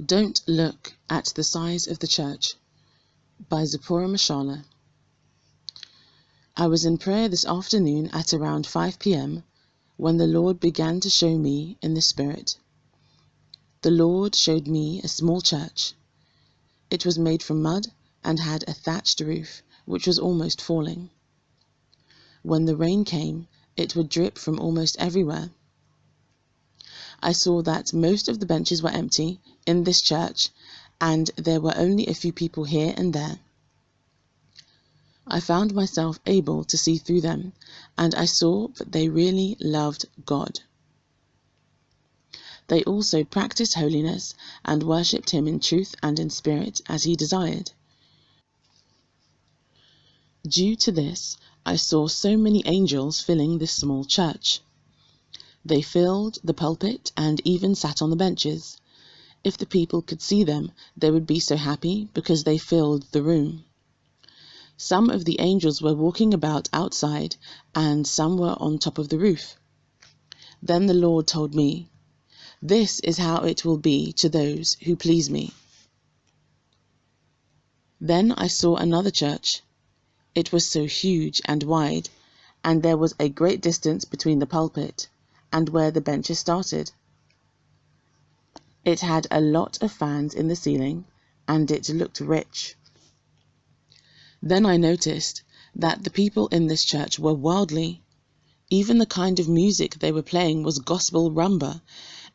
Don't Look at the Size of the Church by Zipporah Mushala. I was in prayer this afternoon at around 5 p.m. when the Lord began to show me in the Spirit. The Lord showed me a small church. It was made from mud and had a thatched roof, which was almost falling. When the rain came, it would drip from almost everywhere. I saw that most of the benches were empty in this church, and there were only a few people here and there. I found myself able to see through them, and I saw that they really loved God. They also practiced holiness and worshipped Him in truth and in spirit as He desired. Due to this, I saw so many angels filling this small church. They filled the pulpit and even sat on the benches. If the people could see them, they would be so happy because they filled the room. Some of the angels were walking about outside, and some were on top of the roof. Then the Lord told me, "This is how it will be to those who please me." Then I saw another church. It was so huge and wide, and there was a great distance between the pulpit and where the benches started. It had a lot of fans in the ceiling, and it looked rich. Then I noticed that the people in this church were worldly. Even the kind of music they were playing was gospel rumba,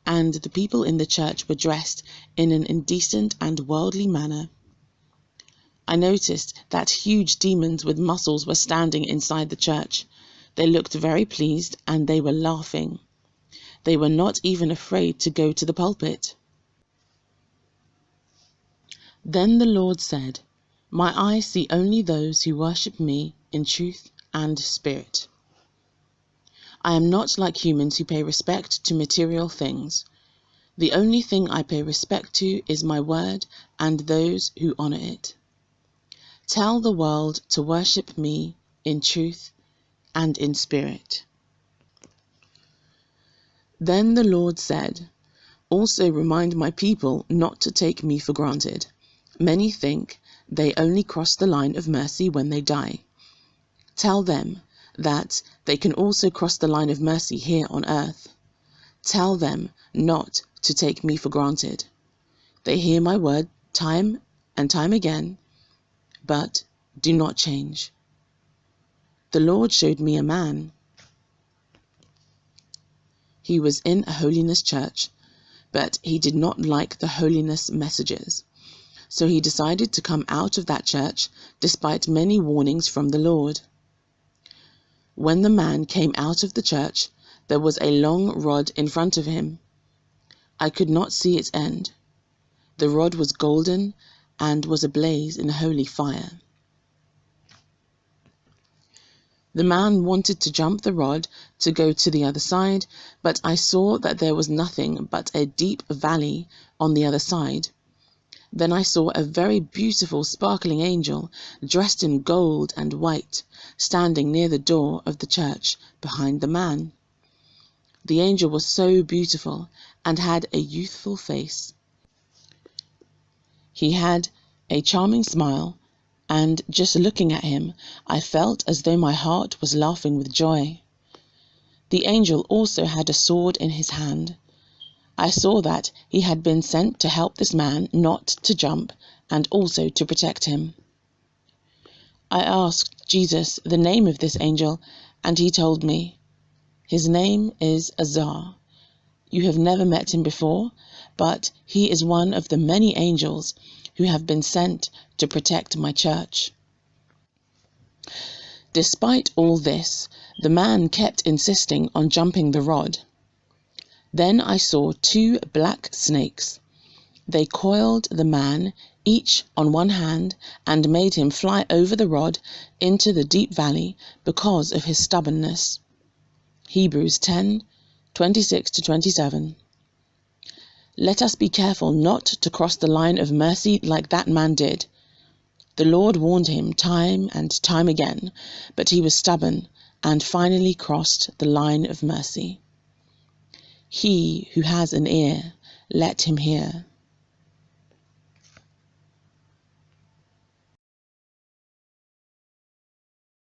and the people in the church were dressed in an indecent and worldly manner. I noticed that huge demons with muscles were standing inside the church. They looked very pleased, and they were laughing. They were not even afraid to go to the pulpit. Then the Lord said, "My eyes see only those who worship me in truth and spirit." I am not like humans who pay respect to material things. The only thing I pay respect to is my word and those who honor it. Tell the world to worship me in truth and in spirit. Then the Lord said, "Also remind my people not to take me for granted. Many think they only cross the line of mercy when they die. Tell them that they can also cross the line of mercy here on earth. Tell them not to take me for granted. They hear my word time and time again, but do not change." The Lord showed me a man. He was in a holiness church, but he did not like the holiness messages. So he decided to come out of that church despite many warnings from the Lord. When the man came out of the church, there was a long rod in front of him. I could not see its end. The rod was golden and was ablaze in holy fire. The man wanted to jump the rod to go to the other side, but I saw that there was nothing but a deep valley on the other side. Then I saw a very beautiful sparkling angel dressed in gold and white, standing near the door of the church behind the man. The angel was so beautiful and had a youthful face. He had a charming smile, and just looking at him, I felt as though my heart was laughing with joy. The angel also had a sword in his hand. I saw that he had been sent to help this man not to jump and also to protect him. I asked Jesus the name of this angel, and he told me, "His name is Azar. You have never met him before, but he is one of the many angels who have been sent to protect my church." Despite all this, the man kept insisting on jumping the rod. Then I saw 2 black snakes. They coiled the man, each on one hand, and made him fly over the rod into the deep valley because of his stubbornness. Hebrews 10:26-27. Let us be careful not to cross the line of mercy like that man did. The Lord warned him time and time again, but he was stubborn and finally crossed the line of mercy. He who has an ear, let him hear.